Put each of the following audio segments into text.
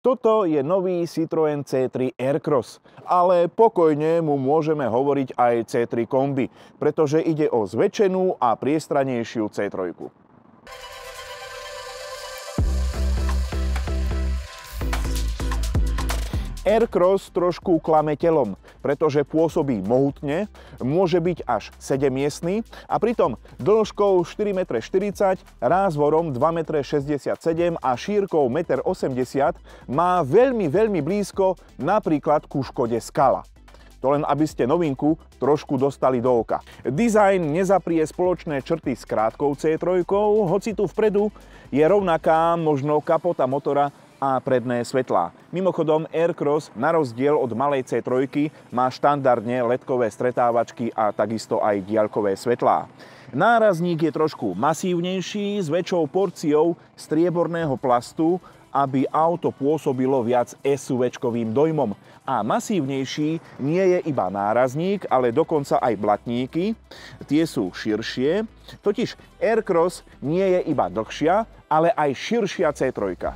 Toto je nový Citroën C3 Aircross, ale pokojne mu môžeme hovoriť aj C3 Kombi, pretože ide o zväčšenú a priestranejšiu C3. Aircross trošku klame telom, pretože pôsobí mohutne, môže byť až 7-miestny a pritom dĺžkou 4,40 m, rázvorom 2,67 m a šírkou 1,80 m má veľmi blízko napríklad ku Škode Scala. To len aby ste novinku trošku dostali do oka. Dizajn nezaprie spoločné črty s krátkou C3, hoci tu vpredu je rovnaká možno kapota motora a predné svetlá. Mimochodom, Aircross na rozdiel od malej C3 má štandardne LED-kové stretávačky a takisto aj diaľkové svetlá. Nárazník je trošku masívnejší s väčšou porciou strieborného plastu, aby auto pôsobilo viac SUV-čkovým dojmom. A masívnejší nie je iba nárazník, ale dokonca aj blatníky. Tie sú širšie, totiž Aircross nie je iba dlhšia, ale aj širšia C3.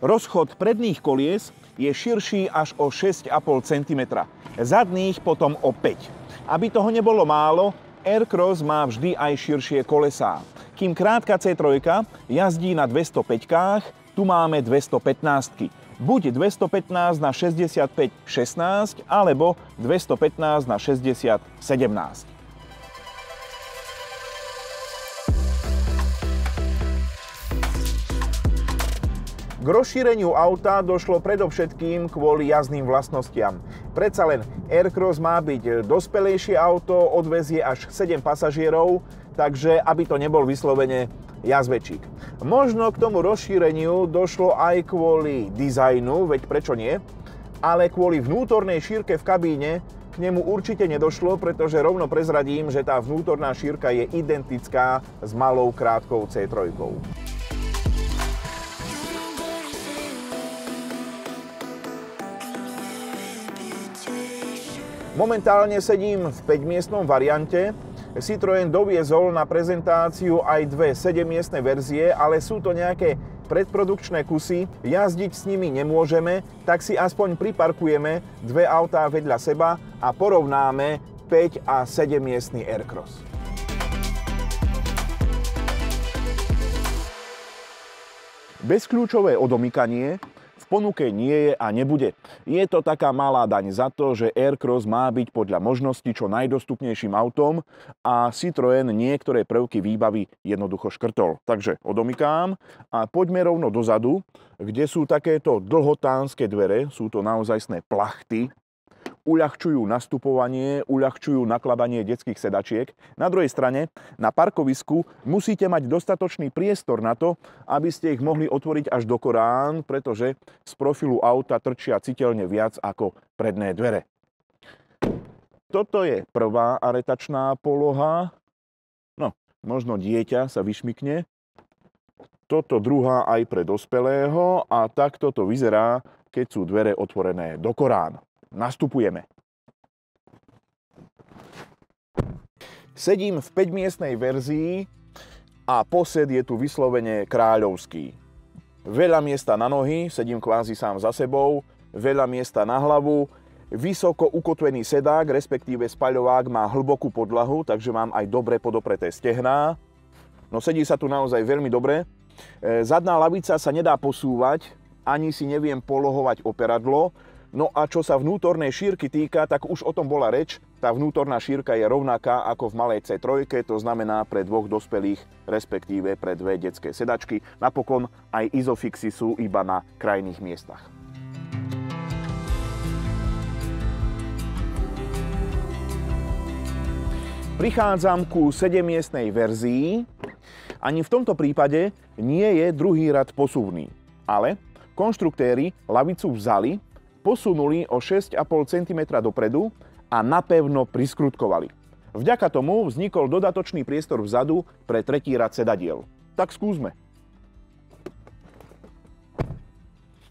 Rozchod predných kolies je širší až o 6,5 cm, zadných potom o 5. Aby toho nebolo málo, Aircross má vždy aj širšie kolesá. Kým krátka C3 jazdí na 205-kách, tu máme 215-ky. Buď 215 na 65-16 alebo 215 na 60-17. K rozšíreniu auta došlo predovšetkým kvôli jazdným vlastnostiam. Predsa len Aircross má byť dospelejšie auto, odvezie až 7 pasažierov, takže aby to nebol vyslovene jazvečík. Možno k tomu rozšíreniu došlo aj kvôli dizajnu, veď prečo nie, ale kvôli vnútornej šírke v kabíne k nemu určite nedošlo, pretože rovno prezradím, že tá vnútorná šírka je identická s malou krátkou C3. Momentálne sedím v 5-miestnom variante. Citroën doviezol na prezentáciu aj dve 7-miestne verzie, ale sú to nejaké predprodukčné kusy. Jazdiť s nimi nemôžeme, tak si aspoň priparkujeme dve autá vedľa seba a porovnáme 5- a 7-miestny Aircross. Bezkľúčové odomykanie v ponuke nie je a nebude. Je to taká malá daň za to, že Aircross má byť podľa možnosti čo najdostupnejším autom a Citroën niektoré prvky výbavy jednoducho škrtol. Takže odomykám a poďme rovno dozadu, kde sú takéto dlhotánske dvere, sú to naozajstné plachty, uľahčujú nastupovanie, uľahčujú nakladanie detských sedačiek. Na druhej strane, na parkovisku musíte mať dostatočný priestor na to, aby ste ich mohli otvoriť až do Korán, pretože z profilu auta trčia citeľne viac ako predné dvere. Toto je prvá aretačná poloha. No, možno dieťa sa vyšmykne. Toto druhá aj pre dospelého a takto to vyzerá, keď sú dvere otvorené do Korán. Nastupujeme. Sedím v 5-miestnej verzii a posed je tu vyslovene kráľovský. Veľa miesta na nohy, sedím kvázi sám za sebou, veľa miesta na hlavu, vysoko ukotvený sedák, respektíve spaľovák má hlbokú podlahu, takže mám aj dobre podopreté stehná. No sedí sa tu naozaj veľmi dobre. Zadná lavica sa nedá posúvať, ani si neviem polohovať operadlo. No a čo sa vnútornej šírky týka, tak už o tom bola reč. Tá vnútorná šírka je rovnaká ako v malej C3, to znamená pre dvoch dospelých, respektíve pre dve detské sedačky. Napokon aj izofixy sú iba na krajných miestach. Prichádzam ku 7-miestnej verzii. Ani v tomto prípade nie je druhý rad posuvný, ale konštruktéri lavicu vzali, posunuli o 6,5 cm dopredu a napevno priskrutkovali. Vďaka tomu vznikol dodatočný priestor vzadu pre tretí rad sedadiel. Tak skúsme.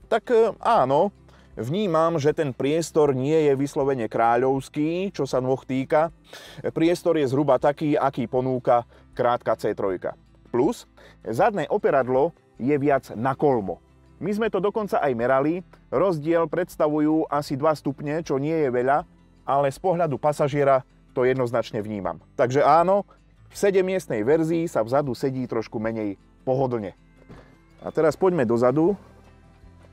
Tak áno, vnímam, že ten priestor nie je vyslovene kráľovský, čo sa nôh týka. Priestor je zhruba taký, aký ponúka krátka C3. Plus zadné operadlo je viac na kolmo. My sme to dokonca aj merali, rozdiel predstavujú asi 2 stupne, čo nie je veľa, ale z pohľadu pasažiera to jednoznačne vnímam. Takže áno, v 7-miestnej verzii sa vzadu sedí trošku menej pohodlne. A teraz poďme dozadu,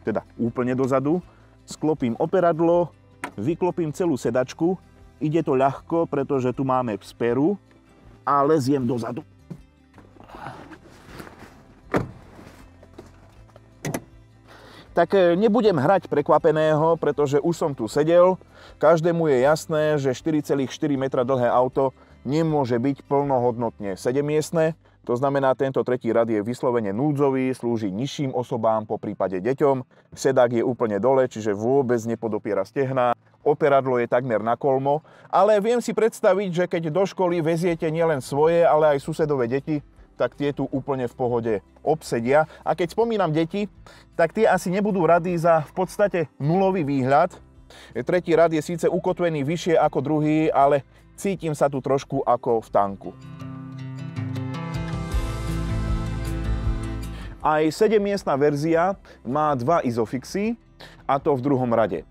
teda úplne dozadu, sklopím operadlo, vyklopím celú sedačku, ide to ľahko, pretože tu máme speru a leziem dozadu. Tak nebudem hrať prekvapeného, pretože už som tu sedel. Každému je jasné, že 4,4 metra dlhé auto nemôže byť plnohodnotne 7-miestne. To znamená, tento tretí rad je vyslovene núdzový, slúži nižším osobám, po prípade deťom. Sedák je úplne dole, čiže vôbec nepodopiera stehná. Operadlo je takmer na kolmo, ale viem si predstaviť, že keď do školy veziete nielen svoje, ale aj susedové deti, tak tie tu úplne v pohode obsedia. A keď spomínam deti, tak tie asi nebudú rady za v podstate nulový výhľad. Tretí rad je síce ukotvený vyššie ako druhý, ale cítim sa tu trošku ako v tanku. Aj 7-miestna verzia má 2 izofixy, a to v druhom rade.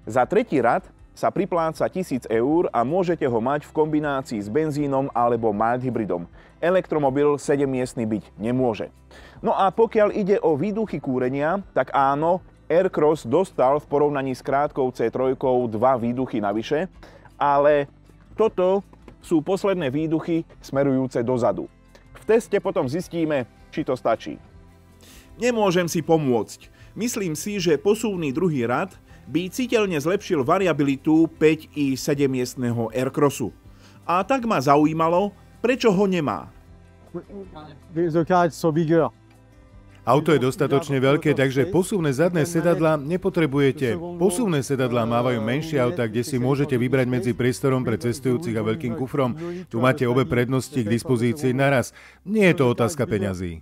Za tretí rad sa pripláca 1000 eur a môžete ho mať v kombinácii s benzínom alebo mild hybridom. Elektromobil 7-miestny byť nemôže. No a pokiaľ ide o výduchy kúrenia, tak áno, Aircross dostal v porovnaní s krátkou C3 2 výduchy navyše, ale toto sú posledné výduchy smerujúce dozadu. V teste potom zistíme, či to stačí. Nemôžem si pomôcť. Myslím si, že posuvný druhý rad by citeľne zlepšil variabilitu 5 i 7-miestneho Aircrossu. A tak ma zaujímalo, prečo ho nemá. Auto je dostatočne veľké, takže posuvné zadné sedadlá nepotrebujete. Posuvné sedadlá mávajú menšie autá, kde si môžete vybrať medzi priestorom pre cestujúcich a veľkým kufrom. Tu máte obe prednosti k dispozícii naraz. Nie je to otázka peňazí.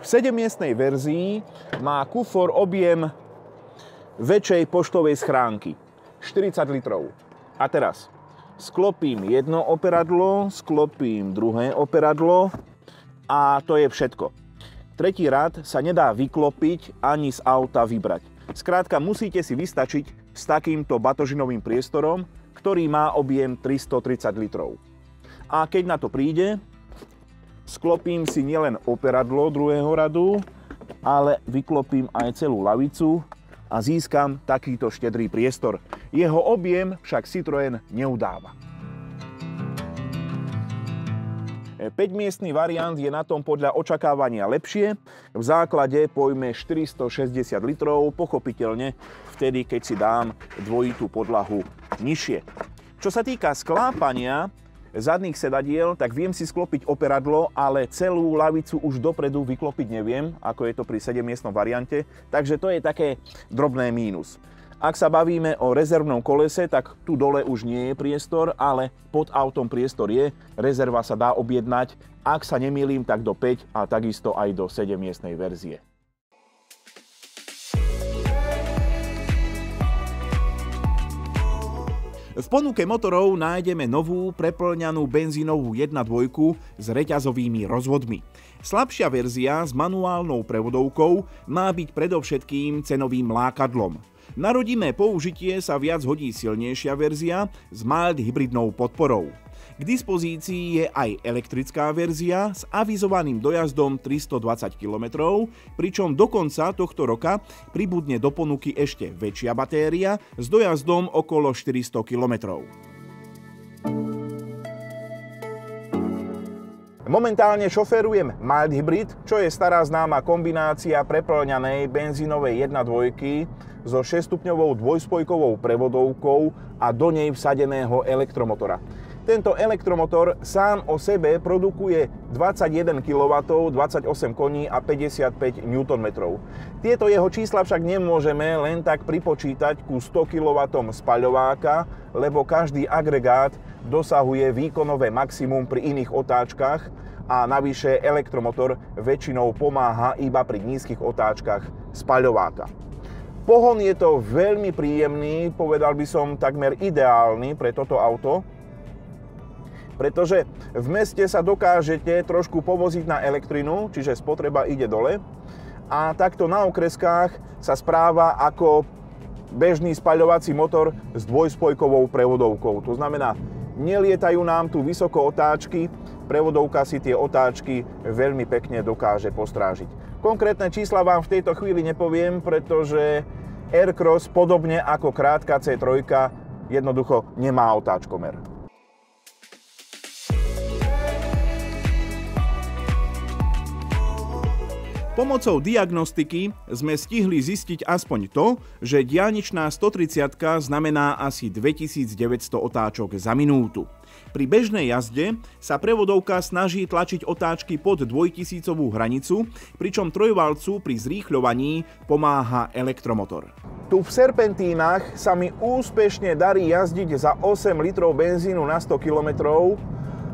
V 7-miestnej verzii má kufor objem väčšej poštovej schránky, 40 litrov. A teraz sklopím jedno operadlo, sklopím druhé operadlo a to je všetko. Tretí rad sa nedá vyklopiť ani z auta vybrať. Skrátka musíte si vystačiť s takýmto batožinovým priestorom, ktorý má objem 330 litrov. A keď na to príde, sklopím si nielen operadlo druhého radu, ale vyklopím aj celú lavicu a získam takýto štedrý priestor. Jeho objem však Citroën neudáva. 5-miestny variant je na tom podľa očakávania lepšie. V základe pojme 460 litrov, pochopiteľne vtedy, keď si dám dvojitú podlahu nižšie. Čo sa týka sklápania zadných sedadiel, tak viem si sklopiť operadlo, ale celú lavicu už dopredu vyklopiť neviem, ako je to pri 7-miestnom variante, takže to je také drobné mínus. Ak sa bavíme o rezervnom kolese, tak tu dole už nie je priestor, ale pod autom priestor je, rezerva sa dá objednať, ak sa nemýlim, tak do 5 a takisto aj do 7-miestnej verzie. V ponuke motorov nájdeme novú prepĺňanú benzínovú 1.2 s reťazovými rozvodmi. Slabšia verzia s manuálnou prevodovkou má byť predovšetkým cenovým lákadlom. Na rodinné použitie sa viac hodí silnejšia verzia s mild hybridnou podporou. K dispozícii je aj elektrická verzia s avizovaným dojazdom 320 km, pričom do konca tohto roka pribudne do ponuky ešte väčšia batéria s dojazdom okolo 400 km. Momentálne šoférujem mild hybrid, čo je stará známa kombinácia prepĺňanej benzínovej 1.2 so 6-stupňovou dvojspojkovou prevodovkou a do nej vsadeného elektromotora. Tento elektromotor sám o sebe produkuje 21 kW, 28 koní a 55 Nm. Tieto jeho čísla však nemôžeme len tak pripočítať ku 100 kW spaľováka, lebo každý agregát dosahuje výkonové maximum pri iných otáčkach a navyše elektromotor väčšinou pomáha iba pri nízkych otáčkach spaľováka. Pohon je to veľmi príjemný, povedal by som takmer ideálny pre toto auto. pretože v meste sa dokážete trošku povoziť na elektrinu, čiže spotreba ide dole, a takto na okreskách sa správa ako bežný spaľovací motor s dvojspojkovou prevodovkou. To znamená, nelietajú nám tu vysoko otáčky, prevodovka si tie otáčky veľmi pekne dokáže postrážiť. Konkrétne čísla vám v tejto chvíli nepoviem, pretože Aircross, podobne ako krátka C3, jednoducho nemá otáčkomer. Pomocou diagnostiky sme stihli zistiť aspoň to, že diaľničná 130 znamená asi 2900 otáčok za minútu. Pri bežnej jazde sa prevodovka snaží tlačiť otáčky pod 2000 hranicu, pričom trojvalcu pri zrýchľovaní pomáha elektromotor. Tu v serpentínach sa mi úspešne darí jazdiť za 8 litrov benzínu na 100 km,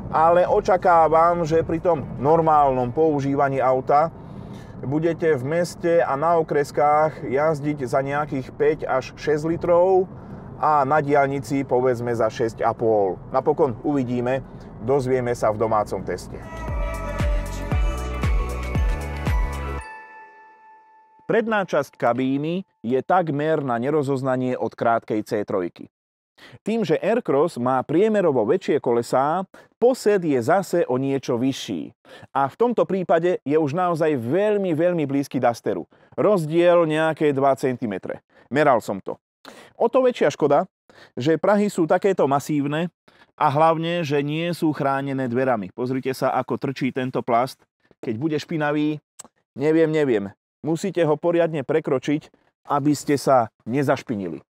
ale očakávam, že pri tom normálnom používaní auta budete v meste a na okreskách jazdiť za nejakých 5 až 6 litrov a na diaľnici povedzme za 6,5. Napokon uvidíme, dozvieme sa v domácom teste. Predná časť kabíny je takmer na nerozoznanie od krátkej C3. Tým, že Aircross má priemerovo väčšie kolesá, posed je zase o niečo vyšší. A v tomto prípade je už naozaj veľmi blízky Dusteru. Rozdiel nejaké 2 cm. Meral som to. O to väčšia škoda, že prahy sú takéto masívne a hlavne, že nie sú chránené dverami. Pozrite sa, ako trčí tento plast. Keď bude špinavý, neviem. Musíte ho poriadne prekročiť, aby ste sa nezašpinili.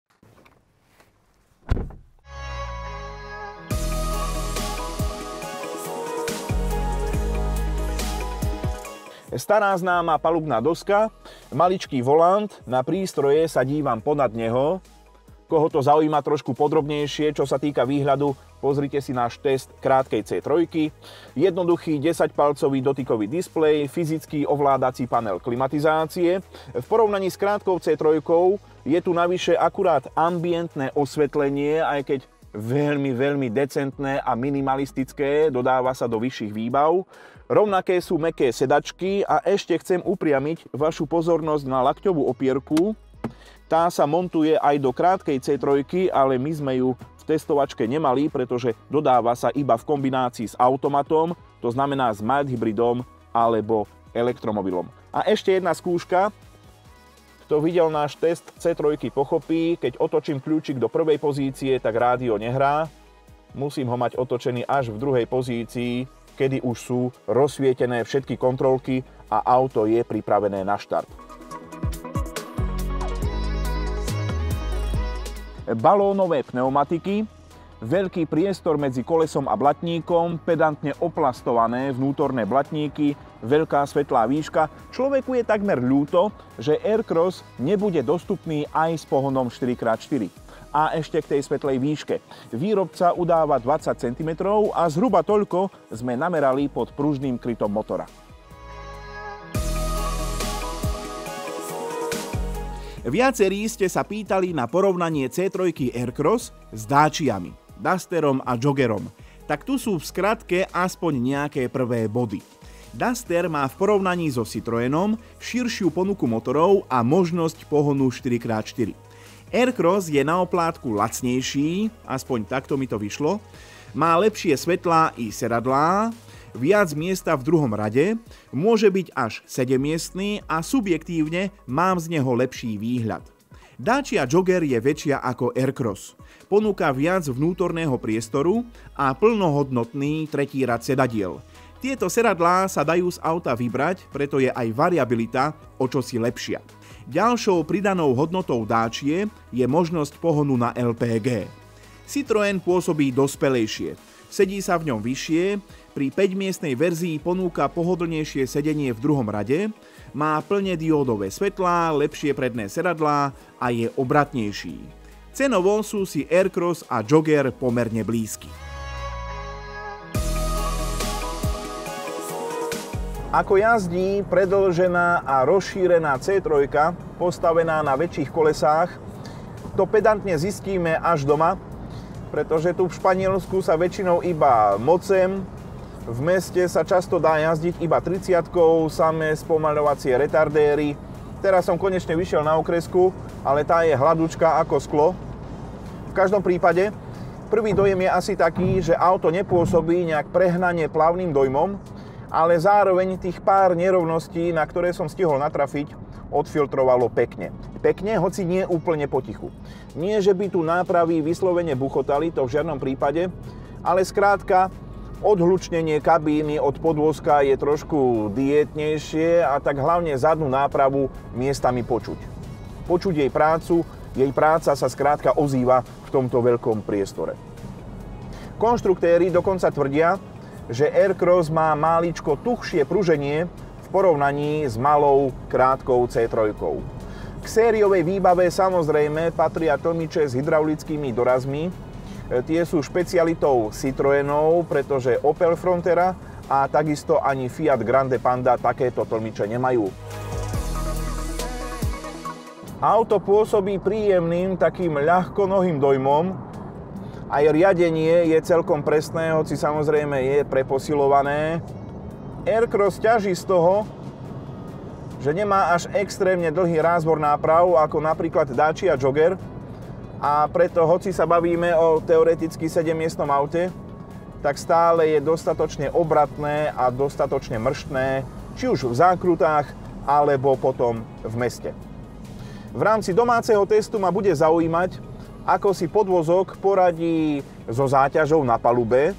Stará známa palubná doska, maličký volant, na prístroje sa dívam ponad neho. Koho to zaujíma trošku podrobnejšie, čo sa týka výhľadu, pozrite si náš test krátkej C3. Jednoduchý 10-palcový dotykový displej, fyzický ovládací panel klimatizácie. V porovnaní s krátkou C3 je tu navyše akurát ambientné osvetlenie, aj keď veľmi decentné a minimalistické, dodáva sa do vyšších výbav. Rovnaké sú mäkké sedačky a ešte chcem upriamiť vašu pozornosť na lakťovú opierku. Tá sa montuje aj do krátkej C3, ale my sme ju v testovačke nemali, pretože dodáva sa iba v kombinácii s automatom, to znamená s mild hybridom alebo elektromobilom. A ešte jedna skúška. Kto videl náš test C3 pochopí, keď otočím kľúčik do prvej pozície, tak rádio nehrá. Musím ho mať otočený až v druhej pozícii, kedy už sú rozsvietené všetky kontrolky a auto je pripravené na štart. Balónové pneumatiky, veľký priestor medzi kolesom a blatníkom, pedantne oplastované vnútorné blatníky, veľká svetlá výška. Človeku je takmer ľúto, že Aircross nebude dostupný aj s pohonom 4x4. A ešte k tej svetlej výške. Výrobca udáva 20 cm a zhruba toľko sme namerali pod pružným krytom motora. Viacerí ste sa pýtali na porovnanie C3 Aircross s Daciami, Dusterom a Joggerom. Tak tu sú v skratke aspoň nejaké prvé body. Duster má v porovnaní so Citroenom širšiu ponuku motorov a možnosť pohonu 4x4. Aircross je na oplátku lacnejší, aspoň takto mi to vyšlo, má lepšie svetlá i sedadlá, viac miesta v druhom rade, môže byť až 7-miestny a subjektívne mám z neho lepší výhľad. Dacia Jogger je väčšia ako Aircross. Ponúka viac vnútorného priestoru a plnohodnotný tretí rad sedadiel. Tieto sedadlá sa dajú z auta vybrať, preto je aj variabilita o čosi lepšia. Ďalšou pridanou hodnotou Dacie je možnosť pohonu na LPG. Citroën pôsobí dospelejšie. Sedí sa v ňom vyššie, pri 5-miestnej verzii ponúka pohodlnejšie sedenie v druhom rade, má plne diódové svetlá, lepšie predné sedadlá a je obratnejší. Cenovo sú si Aircross a Jogger pomerne blízky. Ako jazdí predĺžená a rozšírená C3, postavená na väčších kolesách, to pedantne zistíme až doma, pretože tu v Španielsku sa väčšinou iba mocem, v meste sa často dá jazdiť iba 30-kou, samé spomaľovacie retardéry. Teraz som konečne vyšiel na okresku, ale tá je hladúčka ako sklo. V každom prípade, prvý dojem je asi taký, že auto nepôsobí nejak prehnane plavným dojmom, ale zároveň tých pár nerovností, na ktoré som stihol natrafiť, odfiltrovalo pekne. Pekne, hoci nie úplne potichu. Nie, že by tu nápravy vyslovene buchotali, to v žiadnom prípade, ale skrátka, odhlučnenie kabíny od podvozka je trošku diétnejšie a tak hlavne zadnú nápravu miestami počuť. Počuť jej prácu, jej práca sa skrátka ozýva v tomto veľkom priestore. Konštruktéri dokonca tvrdia, že Aircross má máličko tuhšie pruženie v porovnaní s malou, krátkou C3. K sériovej výbave samozrejme patria tlmiče s hydraulickými dorazmi. Tie sú špecialitou Citroenov, pretože Opel Frontera a takisto ani Fiat Grande Panda takéto tlmiče nemajú. Auto pôsobí príjemným, takým ľahkonohým dojmom. Aj riadenie je celkom presné, hoci samozrejme je preposilované. Aircross ťaží z toho, že nemá až extrémne dlhý rázvor náprav, ako napríklad Dacia Jogger, a preto, hoci sa bavíme o teoreticky 7-miestnom aute, tak stále je dostatočne obratné a dostatočne mrštné, či už v zákrutách, alebo potom v meste. V rámci domáceho testu ma bude zaujímať, ako si podvozok poradí so záťažou na palube,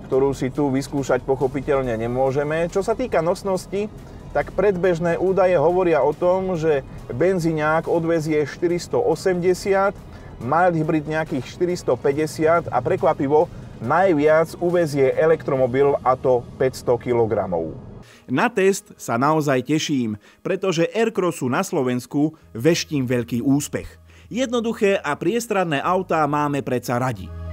ktorú si tu vyskúšať pochopiteľne nemôžeme. Čo sa týka nosnosti, tak predbežné údaje hovoria o tom, že benzíňák odvezie 480, mild hybrid nejakých 450 a prekvapivo najviac uvezie elektromobil, a to 500 kg. Na test sa naozaj teším, pretože Aircrossu na Slovensku veštím veľký úspech. Jednoduché a priestranné autá máme predsa radi.